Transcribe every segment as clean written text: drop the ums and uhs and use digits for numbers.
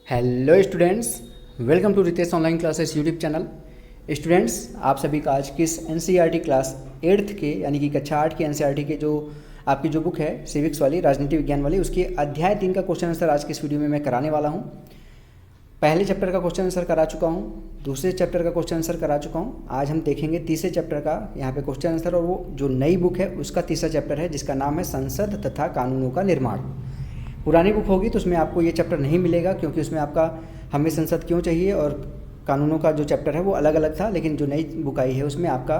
Hello students, welcome to Ritesh online classes YouTube channel. Students, आप सभी का आज की इस एनसीईआरटी क्लास 8th के यानी कि कक्षा 8 के एनसीईआरटी के जो आपकी जो बुक है सिविक्स वाली, राजनीति विज्ञान वाली, उसके अध्याय 3 का क्वेश्चन आंसर आज की इस वीडियो में मैं कराने वाला हूँ। पहले चैप्टर का क्वेश्चन आंसर करा चुका हूँ, दूसरे चैप्टर का क्वेश्चन आंसर करा चुका हूँ। आज हम देखेंगे तीसरे चैप्टर का यहाँ पे क्वेश्चन आंसर, और वो जो नई बुक है उसका तीसरा चैप्टर है जिसका नाम है संसद तथा कानूनों का निर्माण। पुरानी बुक होगी तो उसमें आपको ये चैप्टर नहीं मिलेगा, क्योंकि उसमें आपका हमें संसद क्यों चाहिए और कानूनों का जो चैप्टर है वो अलग अलग था। लेकिन जो नई बुक आई है उसमें आपका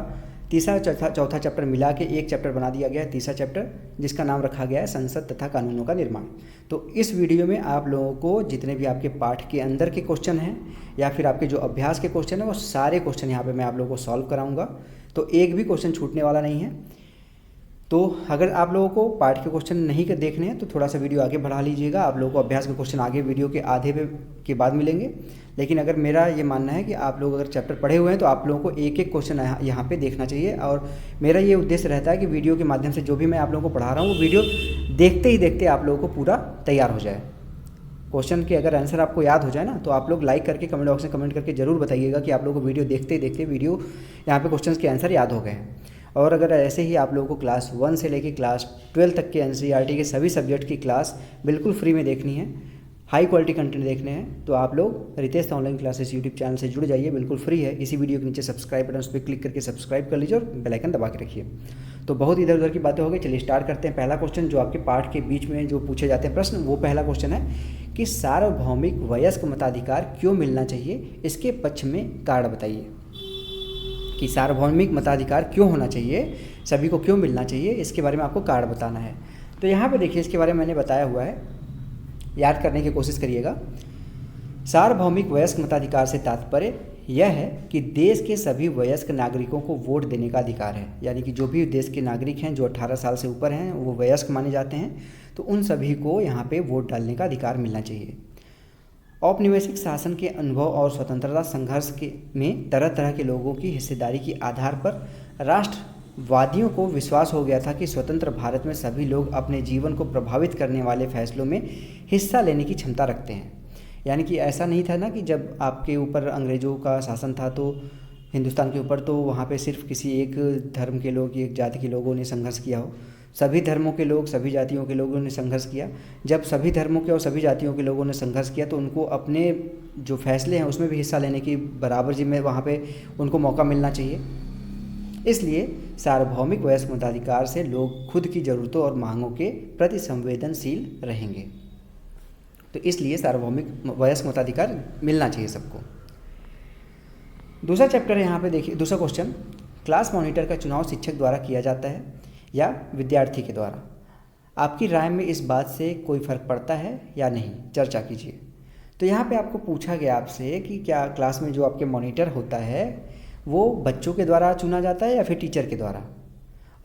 तीसरा चौथा चैप्टर मिला के एक चैप्टर बना दिया गया है, तीसरा चैप्टर, जिसका नाम रखा गया है संसद तथा कानूनों का निर्माण। तो इस वीडियो में आप लोगों को जितने भी आपके पाठ के अंदर के क्वेश्चन हैं या फिर आपके जो अभ्यास के क्वेश्चन हैं वो सारे क्वेश्चन यहाँ पर मैं आप लोगों को सॉल्व कराऊँगा। तो एक भी क्वेश्चन छूटने वाला नहीं है। तो अगर आप लोगों को पाठ के क्वेश्चन नहीं देखने हैं तो थोड़ा सा वीडियो आगे बढ़ा लीजिएगा। आप लोगों को अभ्यास के क्वेश्चन आगे वीडियो के आधे के बाद मिलेंगे। लेकिन अगर मेरा ये मानना है कि आप लोग अगर चैप्टर पढ़े हुए हैं तो आप लोगों को एक एक क्वेश्चन यहाँ पे देखना चाहिए। और मेरा ये उद्देश्य रहता है कि वीडियो के माध्यम से जो भी मैं आप लोगों को पढ़ा रहा हूँ वो वीडियो देखते ही देखते आप लोगों को पूरा तैयार हो जाए। क्वेश्चन के अगर आंसर आपको याद हो जाए ना तो आप लोग लाइक करके कमेंट बॉक्स में कमेंट करके ज़रूर बताइएगा कि आप लोगों को वीडियो देखते ही देखते वीडियो यहाँ पे क्वेश्चंस के आंसर याद हो गए हैं। और अगर ऐसे ही आप लोगों को क्लास 1 से लेकर क्लास 12 तक के एनसीईआरटी के सभी सब्जेक्ट की क्लास बिल्कुल फ्री में देखनी है, हाई क्वालिटी कंटेंट देखने हैं, तो आप लोग Ritesh online classes YouTube channel से जुड़ जाइए। बिल्कुल फ्री है। इसी वीडियो के नीचे सब्सक्राइब बटन उस पर क्लिक करके सब्सक्राइब कर लीजिए और बेल आइकन दबा के रखिए। तो बहुत इधर उधर की बातें हो गई, चलिए स्टार्ट करते हैं। पहला क्वेश्चन जो आपके पाठ के बीच में जो पूछे जाते हैं प्रश्न, वो पहला क्वेश्चन है कि सार्वभौमिक वयस्क मताधिकार क्यों मिलना चाहिए, इसके पक्ष में कारण बताइए। कि सार्वभौमिक मताधिकार क्यों होना चाहिए, सभी को क्यों मिलना चाहिए, इसके बारे में आपको कारण बताना है। तो यहाँ पे देखिए, इसके बारे में मैंने बताया हुआ है, याद करने की कोशिश करिएगा। सार्वभौमिक वयस्क मताधिकार से तात्पर्य यह है कि देश के सभी वयस्क नागरिकों को वोट देने का अधिकार है। यानी कि जो भी देश के नागरिक हैं जो 18 साल से ऊपर हैं वो वयस्क माने जाते हैं, तो उन सभी को यहाँ पे वोट डालने का अधिकार मिलना चाहिए। औपनिवेशिक शासन के अनुभव और स्वतंत्रता संघर्ष में तरह तरह के लोगों की हिस्सेदारी के आधार पर राष्ट्रवादियों को विश्वास हो गया था कि स्वतंत्र भारत में सभी लोग अपने जीवन को प्रभावित करने वाले फैसलों में हिस्सा लेने की क्षमता रखते हैं। यानी कि ऐसा नहीं था ना कि जब आपके ऊपर अंग्रेज़ों का शासन था तो हिंदुस्तान के ऊपर, तो वहाँ पे सिर्फ किसी एक धर्म के लोग, एक जाति के लोगों ने संघर्ष किया हो। सभी धर्मों के लोग, सभी जातियों के लोगों ने संघर्ष किया। जब सभी धर्मों के और सभी जातियों के लोगों ने संघर्ष किया तो उनको अपने जो फैसले हैं उसमें भी हिस्सा लेने की बराबर जिम्मे वहाँ पे उनको मौका मिलना चाहिए। इसलिए सार्वभौमिक वयस्क मताधिकार से लोग खुद की ज़रूरतों और मांगों के प्रति संवेदनशील रहेंगे। तो इसलिए सार्वभौमिक वयस्क मताधिकार मिलना चाहिए सबको। दूसरा चैप्टर है यहाँ पे देखिए, दूसरा क्वेश्चन, क्लास मॉनिटर का चुनाव शिक्षक द्वारा किया जाता है या विद्यार्थी के द्वारा। आपकी राय में इस बात से कोई फ़र्क पड़ता है या नहीं, चर्चा कीजिए। तो यहाँ पे आपको पूछा गया आपसे कि क्या क्लास में जो आपके मॉनिटर होता है वो बच्चों के द्वारा चुना जाता है या फिर टीचर के द्वारा।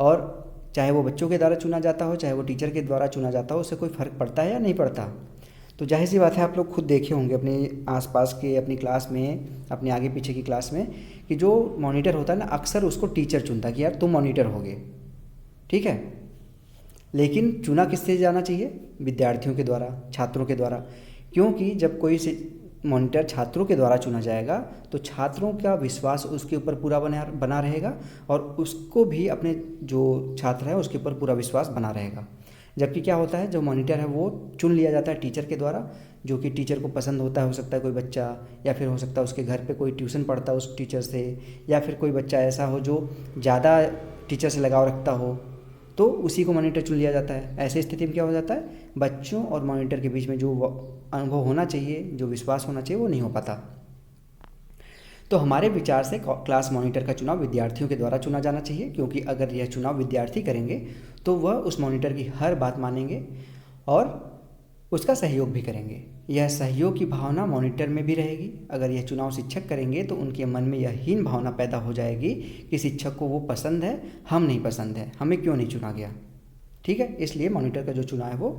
और चाहे वो बच्चों के द्वारा चुना जाता हो चाहे वो टीचर के द्वारा चुना जाता हो, उससे कोई फ़र्क पड़ता है या नहीं पड़ता। तो जाहिर सी बात है, आप लोग खुद देखे होंगे अपने आसपास के, अपनी क्लास में, अपने आगे पीछे की क्लास में, कि जो मॉनिटर होता है ना अक्सर उसको टीचर चुनता है कि यार तुम मॉनिटर होगे, ठीक है। लेकिन चुना किससे जाना चाहिए, विद्यार्थियों के द्वारा, छात्रों के द्वारा। क्योंकि जब कोई मॉनिटर छात्रों के द्वारा चुना जाएगा तो छात्रों का विश्वास उसके ऊपर पूरा बना रहेगा और उसको भी अपने जो छात्र है उसके ऊपर पूरा विश्वास बना रहेगा। जबकि क्या होता है, जो मॉनिटर है वो चुन लिया जाता है टीचर के द्वारा, जो कि टीचर को पसंद होता है। हो सकता है कोई बच्चा, या फिर हो सकता है उसके घर पे कोई ट्यूशन पढ़ता है उस टीचर से, या फिर कोई बच्चा ऐसा हो जो ज़्यादा टीचर से लगाव रखता हो, तो उसी को मॉनिटर चुन लिया जाता है। ऐसी स्थिति में क्या हो जाता है, बच्चों और मॉनिटर के बीच में जो अनुभव होना चाहिए, जो विश्वास होना चाहिए, वो नहीं हो पाता। तो हमारे विचार से क्लास मॉनिटर का चुनाव विद्यार्थियों के द्वारा चुना जाना चाहिए, क्योंकि अगर यह चुनाव विद्यार्थी करेंगे तो वह उस मॉनिटर की हर बात मानेंगे और उसका सहयोग भी करेंगे। यह सहयोग की भावना मॉनिटर में भी रहेगी। अगर यह चुनाव शिक्षक करेंगे तो उनके मन में यह हीन भावना पैदा हो जाएगी कि शिक्षक को वो पसंद है, हम नहीं पसंद है, हमें क्यों नहीं चुना गया, ठीक है। इसलिए मॉनिटर का जो चुनाव है वो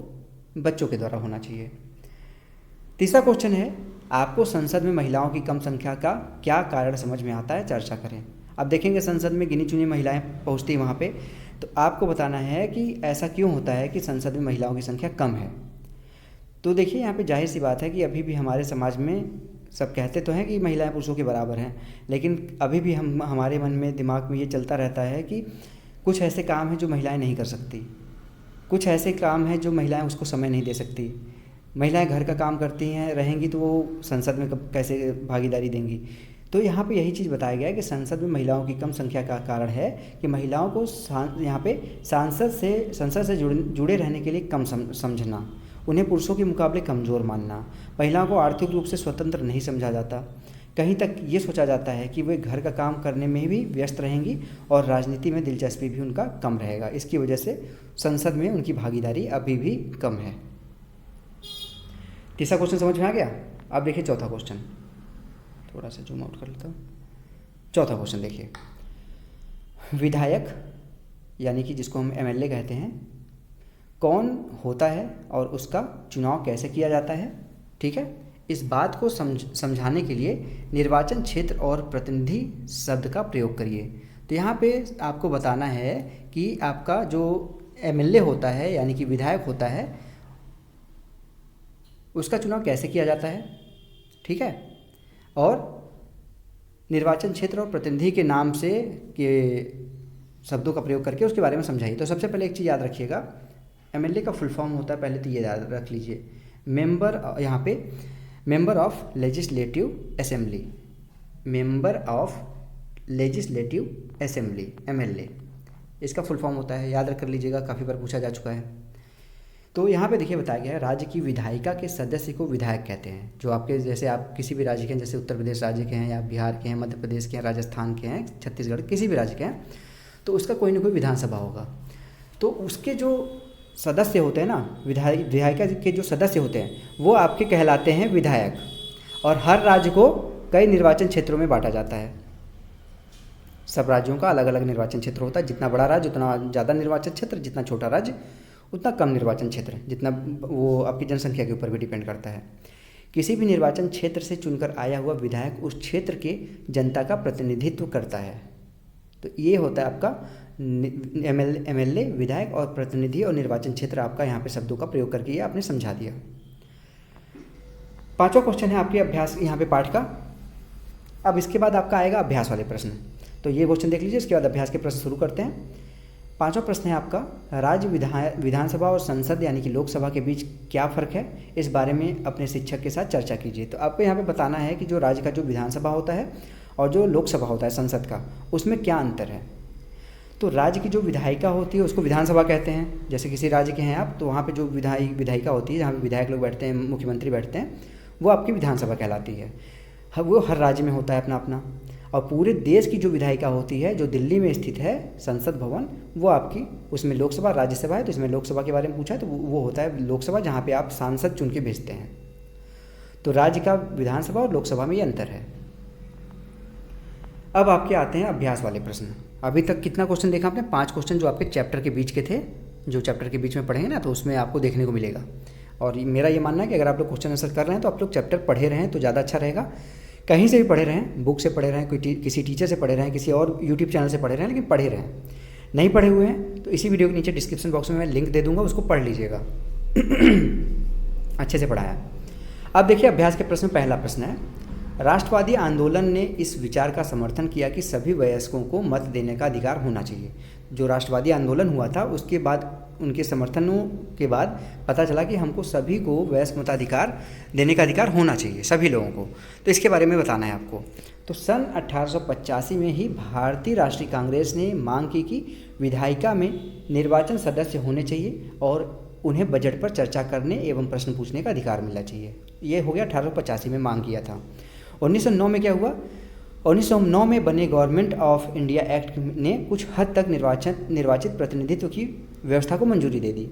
बच्चों के द्वारा होना चाहिए। तीसरा क्वेश्चन है, आपको संसद में महिलाओं की कम संख्या का क्या कारण समझ में आता है, चर्चा करें। अब देखेंगे संसद में गिनी चुनी महिलाएं पहुंचती हैं वहाँ पे, तो आपको बताना है कि ऐसा क्यों होता है कि संसद में महिलाओं की संख्या कम है। तो देखिए यहाँ पे जाहिर सी बात है कि अभी भी हमारे समाज में सब कहते तो हैं कि महिलाएं पुरुषों के बराबर हैं, लेकिन अभी भी हमारे मन में दिमाग में ये चलता रहता है कि कुछ ऐसे काम हैं जो महिलाएं नहीं कर सकती, कुछ ऐसे काम हैं जो महिलाएं उसको समय नहीं दे सकती। महिलाएं घर का काम करती हैं, रहेंगी तो वो संसद में कैसे भागीदारी देंगी। तो यहाँ पे यही चीज़ बताया गया है कि संसद में महिलाओं की कम संख्या का कारण है कि महिलाओं को यहाँ पे संसद से जुड़े रहने के लिए कम समझना, उन्हें पुरुषों के मुकाबले कमज़ोर मानना, महिलाओं को आर्थिक रूप से स्वतंत्र नहीं समझा जाता। कहीं तक ये सोचा जाता है कि वे घर का काम करने में भी व्यस्त रहेंगी और राजनीति में दिलचस्पी भी उनका कम रहेगा। इसकी वजह से संसद में उनकी भागीदारी अभी भी कम है। तीसरा क्वेश्चन समझ में आ गया। अब देखिए चौथा क्वेश्चन, थोड़ा सा जूम आउट कर लेता हूँ। चौथा क्वेश्चन देखिए, विधायक यानी कि जिसको हम एमएलए कहते हैं, कौन होता है और उसका चुनाव कैसे किया जाता है। ठीक है, इस बात को समझाने के लिए निर्वाचन क्षेत्र और प्रतिनिधि शब्द का प्रयोग करिए। तो यहाँ पे आपको बताना है कि आपका जो एमएलए होता है यानी कि विधायक होता है, उसका चुनाव कैसे किया जाता है। ठीक है, और निर्वाचन क्षेत्र और प्रतिनिधि के नाम से के शब्दों का प्रयोग करके उसके बारे में समझाइए। तो सबसे पहले एक चीज़ याद रखिएगा, एमएलए का फुल फॉर्म होता है, पहले तो ये याद रख लीजिए, यहाँ पे member of legislative assembly, member of legislative assembly, MLA इसका फुल फॉर्म होता है, याद रख कर लीजिएगा, काफ़ी बार पूछा जा चुका है। तो यहाँ पे देखिए बताया गया है, राज्य की विधायिका के सदस्य को विधायक कहते हैं। जो आपके जैसे आप किसी भी राज्य के हैं, जैसे उत्तर प्रदेश राज्य के हैं या बिहार के हैं, मध्य प्रदेश के हैं, राजस्थान के हैं, छत्तीसगढ़, किसी भी राज्य के हैं, तो उसका कोई ना कोई विधानसभा होगा। तो उसके जो सदस्य होते हैं ना, विधायिका के जो सदस्य होते हैं, वो आपके कहलाते हैं विधायक। और हर राज्य को कई निर्वाचन क्षेत्रों में बांटा जाता है। सब राज्यों का अलग अलग निर्वाचन क्षेत्र होता है। जितना बड़ा राज्य उतना ज़्यादा निर्वाचन क्षेत्र, जितना छोटा राज्य उतना कम निर्वाचन क्षेत्र, जितना वो आपकी जनसंख्या के ऊपर भी डिपेंड करता है। किसी भी निर्वाचन क्षेत्र से चुनकर आया हुआ विधायक उस क्षेत्र के जनता का प्रतिनिधित्व करता है। तो ये होता है आपका एमएलए, विधायक और प्रतिनिधि और निर्वाचन क्षेत्र। आपका यहाँ पे शब्दों का प्रयोग करके ये आपने समझा दिया। पांचवा क्वेश्चन है आपके अभ्यास यहाँ पे पाठ का। अब इसके बाद आपका आएगा अभ्यास वाले प्रश्न। तो ये क्वेश्चन देख लीजिए, इसके बाद अभ्यास के प्रश्न शुरू करते हैं। पांचवा प्रश्न है आपका, राज्य विधानसभा और संसद यानी कि लोकसभा के बीच क्या फ़र्क है, इस बारे में अपने शिक्षक के साथ चर्चा कीजिए। तो आपको यहाँ पे बताना है कि जो राज्य का जो विधानसभा होता है और जो लोकसभा होता है संसद का, उसमें क्या अंतर है। तो राज्य की जो विधायिका होती है उसको विधानसभा कहते हैं। जैसे किसी राज्य के हैं आप, तो वहाँ पे जो विधायिका होती है, जहाँ पे विधायक लोग बैठते हैं, मुख्यमंत्री बैठते हैं, वो आपकी विधानसभा कहलाती है। वो हर राज्य में होता है अपना अपना। और पूरे देश की जो विधायिका होती है, जो दिल्ली में स्थित है संसद भवन, वो आपकी, उसमें लोकसभा राज्यसभा है। तो इसमें लोकसभा के बारे में पूछा है, तो वो होता है लोकसभा, जहाँ पे आप सांसद चुन के भेजते हैं। तो राज्य का विधानसभा और लोकसभा में ये अंतर है। अब आपके आते हैं अभ्यास वाले प्रश्न। अभी तक कितना क्वेश्चन देखा आपने? 5 क्वेश्चन जो आपके चैप्टर के बीच के थे, जो चैप्टर के बीच में पढ़ेंगे ना, तो उसमें आपको देखने को मिलेगा। और मेरा ये मानना है कि अगर आप लोग क्वेश्चन आंसर कर रहे हैं तो आप लोग चैप्टर पढ़े रहें तो ज़्यादा अच्छा रहेगा। कहीं से भी पढ़े रहें, बुक से पढ़े रहें, किसी टीचर से पढ़े रहें, किसी और यूट्यूब चैनल से पढ़े रहें, लेकिन पढ़े रहें। नहीं पढ़े हुए हैं तो इसी वीडियो के नीचे डिस्क्रिप्शन बॉक्स में मैं लिंक दे दूंगा, उसको पढ़ लीजिएगा। अच्छे से पढ़ाया। अब देखिए अभ्यास के प्रश्न, पहला प्रश्न है, राष्ट्रवादी आंदोलन ने इस विचार का समर्थन किया कि सभी वयस्कों को मत देने का अधिकार होना चाहिए। जो राष्ट्रवादी आंदोलन हुआ था उसके बाद, उनके समर्थनों के बाद पता चला कि हमको सभी को वयस्क मताधिकार देने का अधिकार होना चाहिए, सभी लोगों को। तो इसके बारे में बताना है आपको। तो सन 1885 में ही भारतीय राष्ट्रीय कांग्रेस ने मांग की कि विधायिका में निर्वाचन सदस्य होने चाहिए और उन्हें बजट पर चर्चा करने एवं प्रश्न पूछने का अधिकार मिलना चाहिए। ये हो गया 1885 में मांग किया था। 1909 में क्या हुआ? 1909 में बने गवर्नमेंट ऑफ इंडिया एक्ट ने कुछ हद तक निर्वाचित प्रतिनिधित्व की व्यवस्था को मंजूरी दे दी।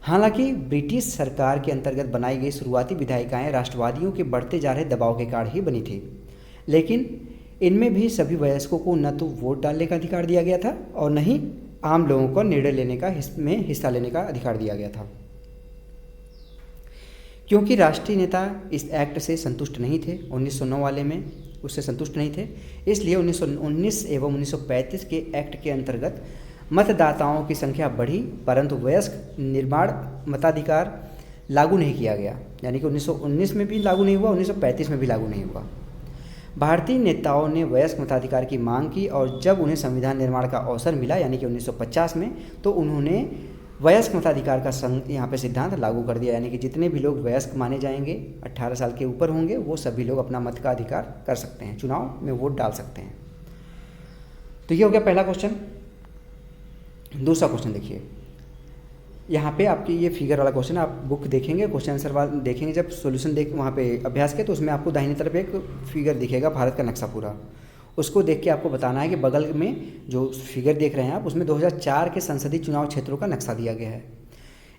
हालांकि ब्रिटिश सरकार के अंतर्गत बनाई गई शुरुआती विधायिकाएं राष्ट्रवादियों के बढ़ते जा रहे दबाव के कारण ही बनी थी, लेकिन इनमें भी सभी वयस्कों को न तो वोट डालने का अधिकार दिया गया था और न ही आम लोगों को निर्णय लेने का हिस्सा लेने का अधिकार दिया गया था। क्योंकि राष्ट्रीय नेता इस एक्ट से संतुष्ट नहीं थे, 1909 वाले में उससे संतुष्ट नहीं थे, इसलिए 1919 एवं 1935 के एक्ट के अंतर्गत मतदाताओं की संख्या बढ़ी, परंतु वयस्क निर्माण मताधिकार लागू नहीं किया गया, यानी कि 1919 में भी लागू नहीं हुआ, 1935 में भी लागू नहीं हुआ। भारतीय नेताओं ने वयस्क मताधिकार की मांग की और जब उन्हें संविधान निर्माण का अवसर मिला यानी कि 1950 में, तो उन्होंने वयस्क मताधिकार का यहाँ पे सिद्धांत लागू कर दिया, यानी कि जितने भी लोग वयस्क माने जाएंगे, 18 साल के ऊपर होंगे, वो सभी लोग अपना मत का अधिकार कर सकते हैं, चुनाव में वोट डाल सकते हैं। तो ये हो गया पहला क्वेश्चन। दूसरा क्वेश्चन देखिए, यहाँ पे आपकी ये फिगर वाला क्वेश्चन, आप बुक देखेंगे, क्वेश्चन आंसर वाला देखेंगे, जब सॉल्यूशन देख वहाँ पे अभ्यास के, तो उसमें आपको दाहिनी तरफ एक फिगर दिखेगा, भारत का नक्शा पूरा। उसको देख के आपको बताना है कि बगल में जो फिगर देख रहे हैं आप, उसमें 2004 के संसदीय चुनाव क्षेत्रों का नक्शा दिया गया है।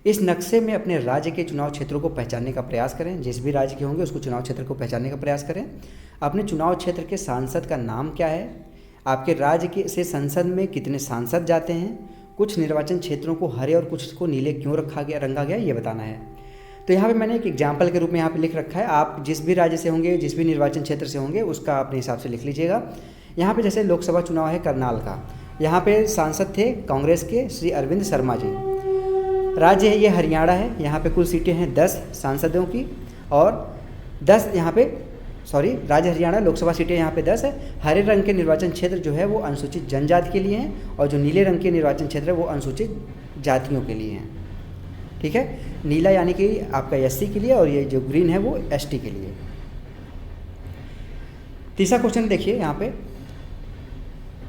इस नक्शे में अपने राज्य के चुनाव क्षेत्रों को पहचानने का प्रयास करें। जिस भी राज्य के होंगे उसको चुनाव क्षेत्र को पहचानने का प्रयास करें। अपने चुनाव क्षेत्र के सांसद का नाम क्या है, आपके राज्य के से संसद में कितने सांसद जाते हैं, कुछ निर्वाचन क्षेत्रों को हरे और कुछ को नीले क्यों रंगा गया, ये बताना है। तो यहाँ पे मैंने एक एग्जाम्पल के रूप में यहाँ पे लिख रखा है। आप जिस भी राज्य से होंगे, जिस भी निर्वाचन क्षेत्र से होंगे, उसका अपने हिसाब से लिख लीजिएगा। यहाँ पे जैसे लोकसभा चुनाव है करनाल का, यहाँ पे सांसद थे कांग्रेस के श्री अरविंद शर्मा जी। राज्य है ये हरियाणा है, यहाँ पे कुल सीटें हैं 10 सांसदों की, और 10 यहाँ पे राज्य हरियाणा, लोकसभा सीटें यहाँ पे 10 है। हरे रंग के निर्वाचन क्षेत्र जो है वो अनुसूचित जनजाति के लिए हैं, और जो नीले रंग के निर्वाचन क्षेत्र है वो अनुसूचित जातियों के लिए हैं। ठीक है, नीला यानी कि आपका एससी के लिए, और ये जो ग्रीन है वो एसटी के लिए। तीसरा क्वेश्चन देखिए, यहाँ पे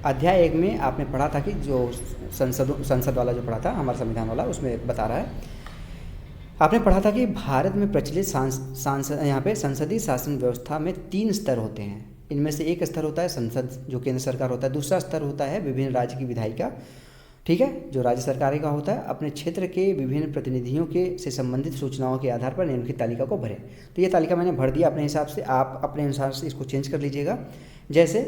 अध्याय 1 में आपने पढ़ा था कि जो संसद वाला जो पढ़ा था, हमारा संविधान वाला, उसमें बता रहा है, आपने पढ़ा था कि भारत में प्रचलित यहाँ पे संसदीय शासन व्यवस्था में 3 स्तर होते हैं। इनमें से एक स्तर होता है संसद, जो केंद्र सरकार होता है। दूसरा स्तर होता है विभिन्न राज्य की विधायिका, ठीक है, जो राज्य सरकार का होता है। अपने क्षेत्र के विभिन्न प्रतिनिधियों के से संबंधित सूचनाओं के आधार पर निम्नलिखित तालिका को भरें। तो ये तालिका मैंने भर दिया अपने हिसाब से, आप अपने अनुसार से इसको चेंज कर लीजिएगा। जैसे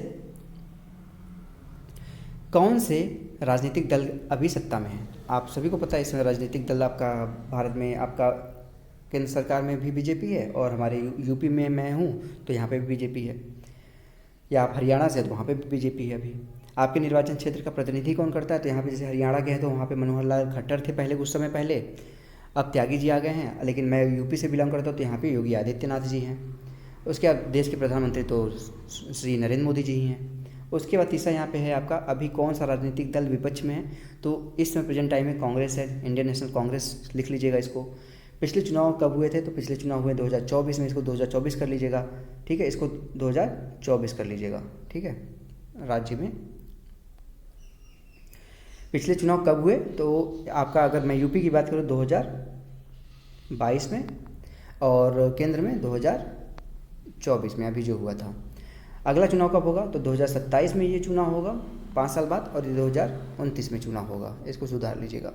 कौन से राजनीतिक दल अभी सत्ता में है, आप सभी को पता है इसमें राजनीतिक दल आपका भारत में आपका केंद्र सरकार में भी बीजेपी है, और हमारे यूपी में मैं हूँ तो यहाँ पे भी बीजेपी है, या आप हरियाणा से तो वहाँ पे भी बीजेपी है। अभी आपके निर्वाचन क्षेत्र का प्रतिनिधि कौन करता है, तो यहाँ पे जैसे हरियाणा के हैं तो वहाँ पे मनोहर लाल खट्टर थे पहले, कुछ समय पहले, अब त्यागी जी आ गए हैं। लेकिन मैं यूपी से बिलोंग करता हूँ तो यहाँ पे योगी आदित्यनाथ जी हैं। उसके बाद देश के प्रधानमंत्री तो श्री नरेंद्र मोदी जी ही हैं। उसके बाद तीसरा यहाँ पे है आपका, अभी कौन सा राजनीतिक दल विपक्ष में है, तो इस समय प्रेजेंट टाइम में कांग्रेस है, इंडियन नेशनल कांग्रेस लिख लीजिएगा इसको। पिछले चुनाव कब हुए थे, तो पिछले चुनाव हुए 2024 में, इसको 2024 कर लीजिएगा। ठीक है, इसको 2024 कर लीजिएगा। ठीक है, राज्य में पिछले चुनाव कब हुए, तो आपका अगर मैं यूपी की बात करूँ 2022 में, और केंद्र में 2024 में अभी जो हुआ था। अगला चुनाव कब होगा, तो 2027 में ये चुनाव होगा 5 साल बाद, और 2029 में चुनाव होगा। इसको सुधार लीजिएगा।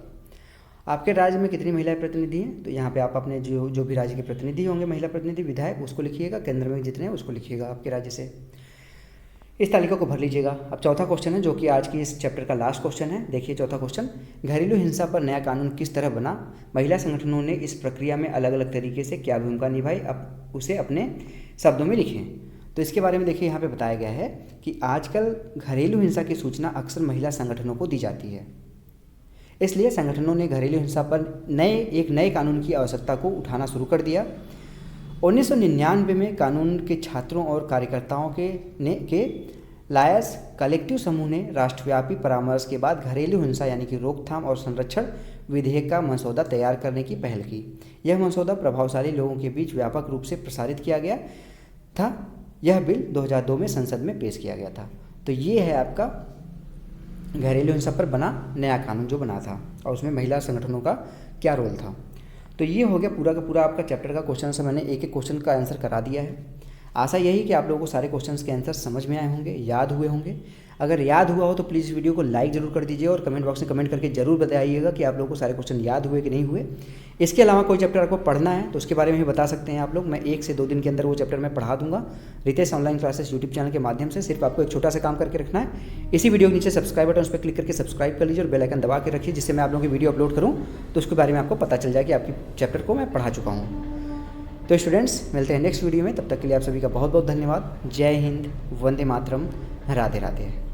आपके राज्य में कितनी महिलाएं प्रतिनिधि हैं, तो यहाँ पे आप अपने जो भी राज्य के प्रतिनिधि होंगे, महिला प्रतिनिधि विधायक, उसको लिखिएगा। केंद्र में जितने हैं उसको लिखिएगा आपके राज्य से। इस तालिका को भर लीजिएगा। अब चौथा क्वेश्चन है, जो कि आज की इस चैप्टर का लास्ट क्वेश्चन है। देखिए चौथा क्वेश्चन, घरेलू हिंसा पर नया कानून किस तरह बना, महिला संगठनों ने इस प्रक्रिया में अलग अलग तरीके से क्या भूमिका निभाई, अब उसे अपने शब्दों में लिखें। तो इसके बारे में देखिए, यहाँ पे बताया गया है कि आजकल घरेलू हिंसा की सूचना अक्सर महिला संगठनों को दी जाती है, इसलिए संगठनों ने घरेलू हिंसा पर एक नए कानून की आवश्यकता को उठाना शुरू कर दिया। 1999 में कानून के छात्रों और कार्यकर्ताओं के लायंस कलेक्टिव समूह ने राष्ट्रव्यापी परामर्श के बाद घरेलू हिंसा यानी कि रोकथाम और संरक्षण विधेयक का मसौदा तैयार करने की पहल की। यह मसौदा प्रभावशाली लोगों के बीच व्यापक रूप से प्रसारित किया गया था। यह बिल 2002 में संसद में पेश किया गया था। तो ये है आपका घरेलू हिंसा पर बना नया कानून जो बना था, और उसमें महिला संगठनों का क्या रोल था। तो ये हो गया पूरा का पूरा आपका चैप्टर का क्वेश्चन से मैंने एक एक क्वेश्चन का आंसर करा दिया है। आशा यही कि आप लोगों को सारे क्वेश्चंस के आंसर समझ में आए होंगे, याद हुए होंगे। अगर याद हुआ हो तो प्लीज़ वीडियो को लाइक जरूर कर दीजिए, और कमेंट बॉक्स में कमेंट करके जरूर बताइएगा कि आप लोगों को सारे क्वेश्चन याद हुए कि नहीं हुए। इसके अलावा कोई चैप्टर आपको पढ़ना है तो उसके बारे में भी बता सकते हैं आप लोग। मैं 1 से 2 दिन के अंदर वो चैप्टर मैं पढ़ा दूंगा Ritesh online classes YouTube channel के माध्यम से। सिर्फ आपको एक छोटा सा काम करके रखना है, इसी वीडियो के नीचे सब्सक्राइब बटन उस पर क्लिक करके सब्सक्राइब कर लीजिए और बेल आइकन दबा के रखिए, जिससे मैं आप लोगों की वीडियो अपलोड करूँ तो उसके बारे में आपको पता चल जाए कि आपकी चैप्टर को मैं पढ़ा चुका हूँ। तो स्टूडेंट्स, मिलते हैं नेक्स्ट वीडियो में, तब तक के लिए आप सभी का बहुत बहुत धन्यवाद। जय हिंद, वंदे मातरम, राधे राधे।